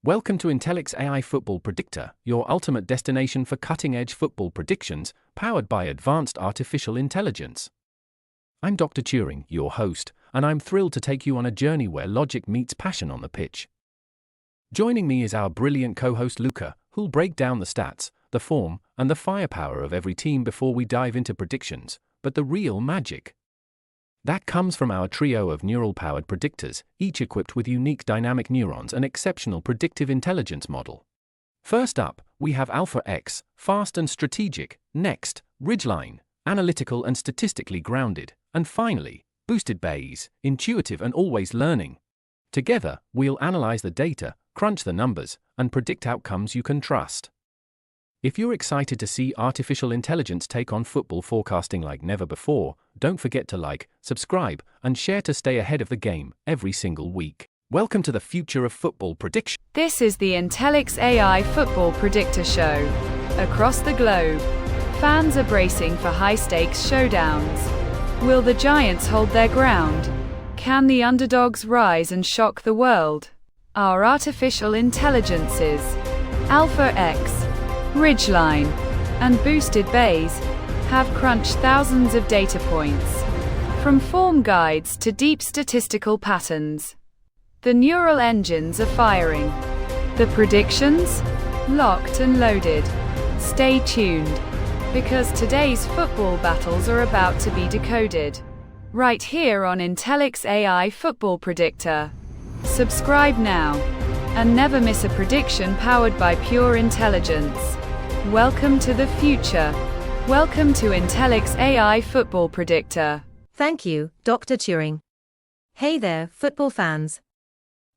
Welcome to Intellix AI Football Predicta, your ultimate destination for cutting-edge football predictions, powered by advanced artificial intelligence. I'm Dr. Turing, your host, and I'm thrilled to take you on a journey where logic meets passion on the pitch. Joining me is our brilliant co-host Luca, who'll break down the stats, the form, and the firepower of every team before we dive into predictions, but the real magic. That comes from our trio of neural-powered predictors, each equipped with unique dynamic neurons and exceptional predictive intelligence model. First up, we have AlphaX, fast and strategic; next, RidgeLine, analytical and statistically grounded; and finally, BoostedBayes, intuitive and always learning. Together, we'll analyze the data, crunch the numbers, and predict outcomes you can trust. If you're excited to see artificial intelligence take on football forecasting like never before, don't forget to like, subscribe, and share to stay ahead of the game every single week. Welcome to the future of football prediction. This is the Intellix AI Football Predicta show. Across the globe, fans are bracing for high-stakes showdowns. Will the Giants hold their ground? Can the underdogs rise and shock the world? Our artificial intelligences, AlphaX, RidgeLine, and BoostedBayes, have crunched thousands of data points, from form guides to deep statistical patterns. The neural engines are firing. The predictions? Locked and loaded. Stay tuned, because today's football battles are about to be decoded. Right here on Intellix AI Football Predicta. Subscribe now, and never miss a prediction powered by pure intelligence. Welcome to the future. Welcome to Intellix AI Football Predicta. Thank you, Dr. Turing. Hey there, football fans.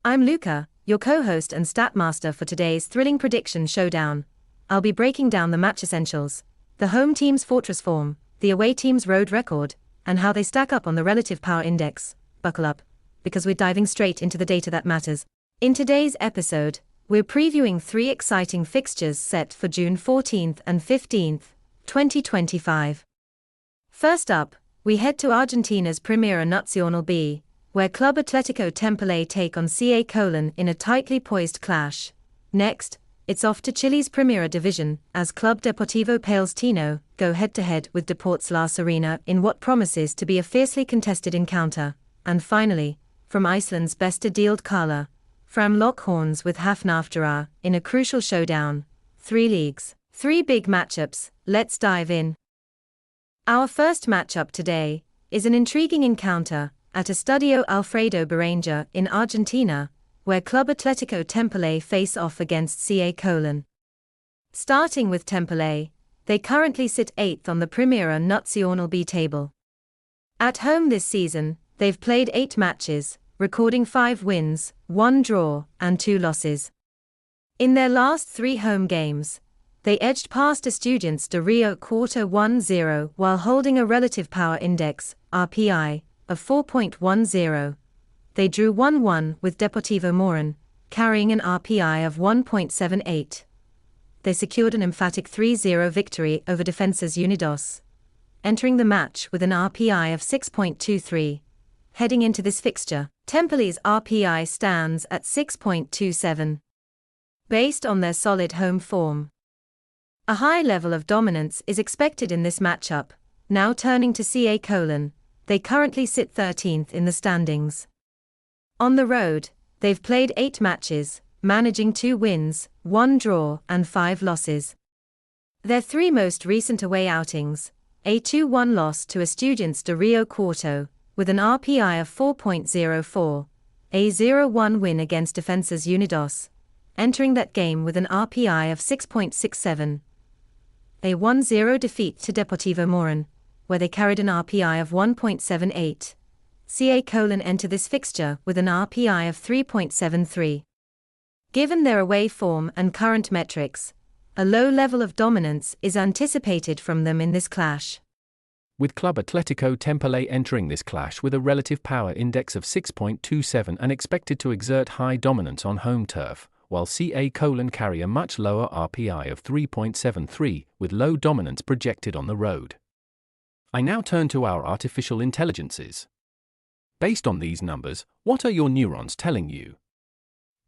I'm Luca, your co-host and stat master for today's thrilling prediction showdown. I'll be breaking down the match essentials, the home team's fortress form, the away team's road record, and how they stack up on the relative power index. Buckle up, because we're diving straight into the data that matters. In today's episode, we're previewing 3 exciting fixtures set for June 14th and 15th, 2025. First up, we head to Argentina's Primera Nacional B, where Club Atlético Temperley take on CA Colón in a tightly poised clash. Next, it's off to Chile's Primera Division, as Club Deportivo Palestino go head-to-head with Deportes La Serena in what promises to be a fiercely contested encounter. And finally, from Iceland's Besta Deildkarla, Fram lock horns with Hafnarfjara in a crucial showdown. 3 leagues, 3 big matchups, let's dive in. Our first matchup today is an intriguing encounter at Estadio Alfredo Berenger in Argentina, where Club Atlético Temperley face off against CA Colón. Starting with Temperley, they currently sit 8th on the Primera Nacional B table. At home this season, they've played 8 matches, recording 5 wins, 1 draw, and 2 losses. In their last 3 home games, they edged past Estudiantes de Rio Cuarto 1-0 while holding a relative power index, RPI, of 4.10. They drew 1-1 with Deportivo Morón, carrying an RPI of 1.78. They secured an emphatic 3-0 victory over Defensas Unidos, entering the match with an RPI of 6.23. Heading into this fixture, Temperley's RPI stands at 6.27. Based on their solid home form, a high level of dominance is expected in this matchup. Now turning to CA Colón, they currently sit 13th in the standings. On the road, they've played 8 matches, managing 2 wins, 1 draw, and 5 losses. Their 3 most recent away outings: a 2-1 loss to Estudiantes de Rio Cuarto, with an RPI of 4.04, a 0-1 win against Defensas Unidos, entering that game with an RPI of 6.67, a 1-0 defeat to Deportivo Morón, where they carried an RPI of 1.78. CA Colón enter this fixture with an RPI of 3.73. Given their away form and current metrics, a low level of dominance is anticipated from them in this clash. With Club Atlético Temperley entering this clash with a relative power index of 6.27 and expected to exert high dominance on home turf, while CA Colón carry a much lower RPI of 3.73 with low dominance projected on the road. I now turn to our artificial intelligences. Based on these numbers, what are your neurons telling you?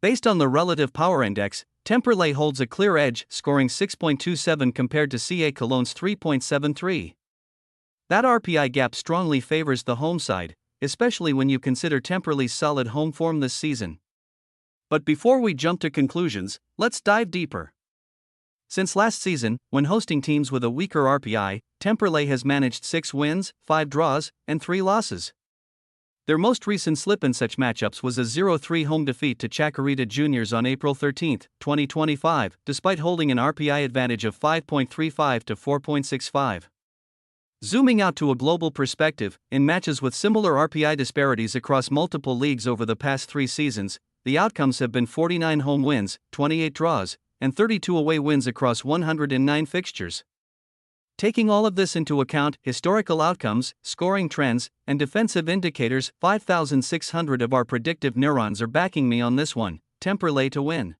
Based on the relative power index, Temperley holds a clear edge, scoring 6.27 compared to CA Colón's 3.73. That RPI gap strongly favors the home side, especially when you consider Temperley's solid home form this season. But before we jump to conclusions, let's dive deeper. Since last season, when hosting teams with a weaker RPI, Temperley has managed 6 wins, 5 draws, and 3 losses. Their most recent slip in such matchups was a 0-3 home defeat to Chacarita Juniors on April 13, 2025, despite holding an RPI advantage of 5.35 to 4.65. Zooming out to a global perspective, in matches with similar RPI disparities across multiple leagues over the past 3 seasons, the outcomes have been 49 home wins, 28 draws, and 32 away wins across 109 fixtures. Taking all of this into account, historical outcomes, scoring trends, and defensive indicators, 5,600 of our predictive neurons are backing me on this one, Temperley to win.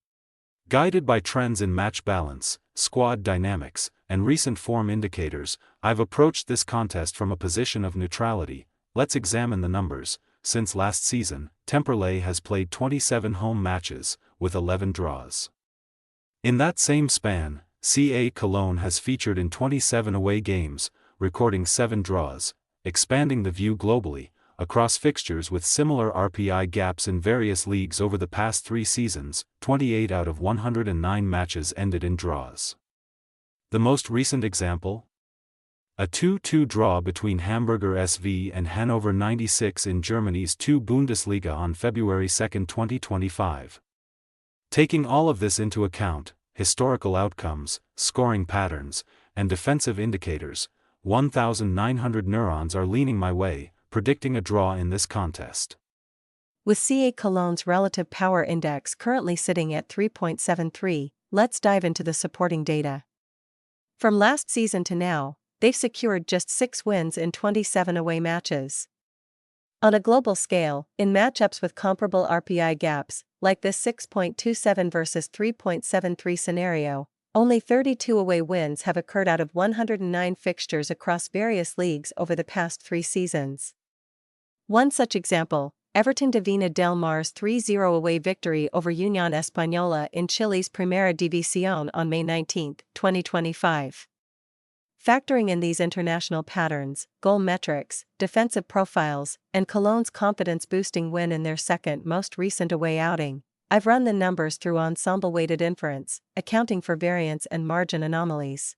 Guided by trends in match balance, squad dynamics, and recent form indicators, I've approached this contest from a position of neutrality. Let's examine the numbers. Since last season, Temperley has played 27 home matches, with 11 draws. In that same span, CA Colón has featured in 27 away games, recording 7 draws, expanding the view globally, across fixtures with similar RPI gaps in various leagues over the past 3 seasons. 28 out of 109 matches ended in draws. The most recent example? A 2-2 draw between Hamburger SV and Hannover 96 in Germany's 2 Bundesliga on February 2, 2025. Taking all of this into account, historical outcomes, scoring patterns, and defensive indicators, 1,900 neurons are leaning my way, predicting a draw in this contest. With CA Colón's relative power index currently sitting at 3.73, let's dive into the supporting data. From last season to now, they've secured just 6 wins in 27 away matches. On a global scale, in matchups with comparable RPI gaps, like this 6.27 versus 3.73 scenario, only 32 away wins have occurred out of 109 fixtures across various leagues over the past 3 seasons. One such example, Everton de Viña del Mar's 3-0 away victory over Unión Española in Chile's Primera División on May 19, 2025. Factoring in these international patterns, goal metrics, defensive profiles, and Colón's confidence-boosting win in their second most recent away outing, I've run the numbers through ensemble-weighted inference, accounting for variance and margin anomalies.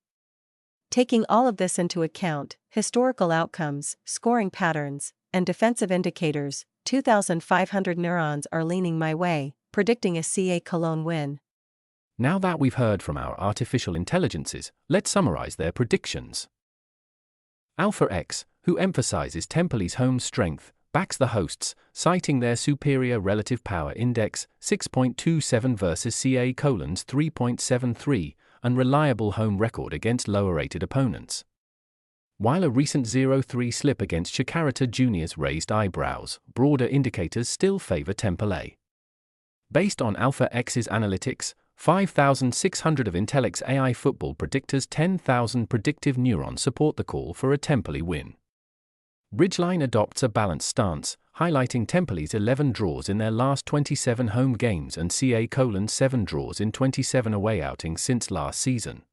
Taking all of this into account, historical outcomes, scoring patterns, and defensive indicators, 2,500 neurons are leaning my way, predicting a CA Colón win. Now that we've heard from our artificial intelligences, let's summarize their predictions. AlphaX, who emphasizes Temperley's home strength, backs the hosts, citing their superior relative power index, 6.27 versus CA Colón's 3.73, and reliable home record against lower-rated opponents. While a recent 0-3 slip against Chacarita Juniors raised eyebrows, broader indicators still favor Temperley. Based on AlphaX's analytics, 5,600 of Intellix AI Football Predicta's 10,000 predictive neurons support the call for a Temperley win. RidgeLine adopts a balanced stance, highlighting Temperley's 11 draws in their last 27 home games and CA Colón's 7 draws in 27 away outings since last season.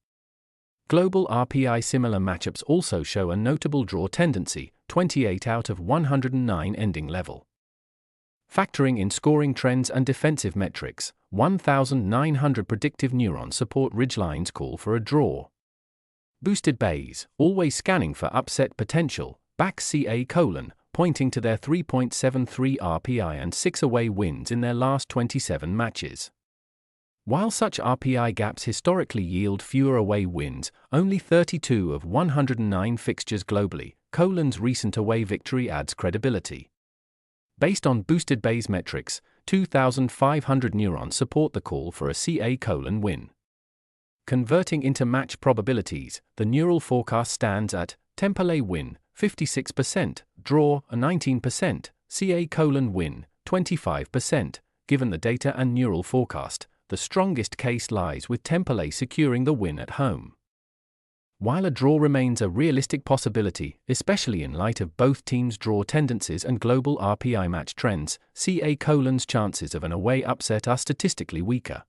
Global RPI similar matchups also show a notable draw tendency, 28 out of 109 ending level. Factoring in scoring trends and defensive metrics, 1,900 predictive neurons support RidgeLine's call for a draw. BoostedBayes, always scanning for upset potential, backs CA Colón, pointing to their 3.73 RPI and 6 away wins in their last 27 matches. While such RPI gaps historically yield fewer away wins, only 32 of 109 fixtures globally, Colón's recent away victory adds credibility. Based on BoostedBayes metrics, 2,500 neurons support the call for a CA Colón win. Converting into match probabilities, the neural forecast stands at Temperley win, 56%, draw, 19%, CA Colón win, 25%. Given the data and neural forecast, the strongest case lies with Temperley securing the win at home. While a draw remains a realistic possibility, especially in light of both teams' draw tendencies and global RPI match trends, CA Colón's chances of an away upset are statistically weaker.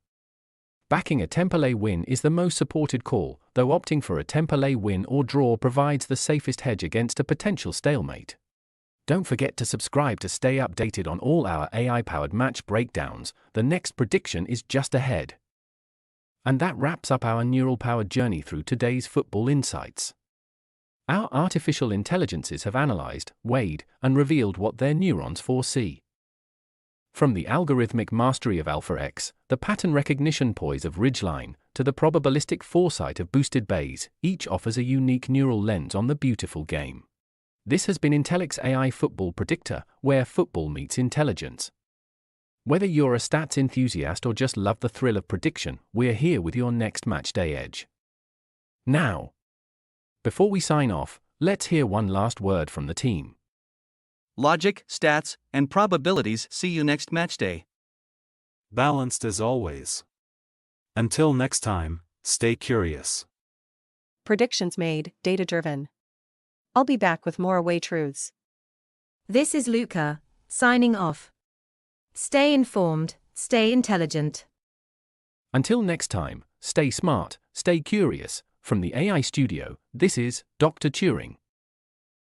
Backing a Temperley win is the most supported call, though opting for a Temperley win or draw provides the safest hedge against a potential stalemate. Don't forget to subscribe to stay updated on all our AI-powered match breakdowns. The next prediction is just ahead. And that wraps up our neural-powered journey through today's football insights. Our artificial intelligences have analyzed, weighed, and revealed what their neurons foresee. From the algorithmic mastery of AlphaX, the pattern recognition poise of RidgeLine, to the probabilistic foresight of BoostedBayes, each offers a unique neural lens on the beautiful game. This has been Intellix AI Football Predicta, where football meets intelligence. Whether you're a stats enthusiast or just love the thrill of prediction, we're here with your next matchday edge. Now, before we sign off, let's hear one last word from the team. Logic, stats, and probabilities. See you next matchday. Balanced as always. Until next time, stay curious. Predictions made, data-driven. I'll be back with more away truths. This is Luca, signing off. Stay informed, stay intelligent. Until next time, stay smart, stay curious. From the AI studio, this is Dr. Turing.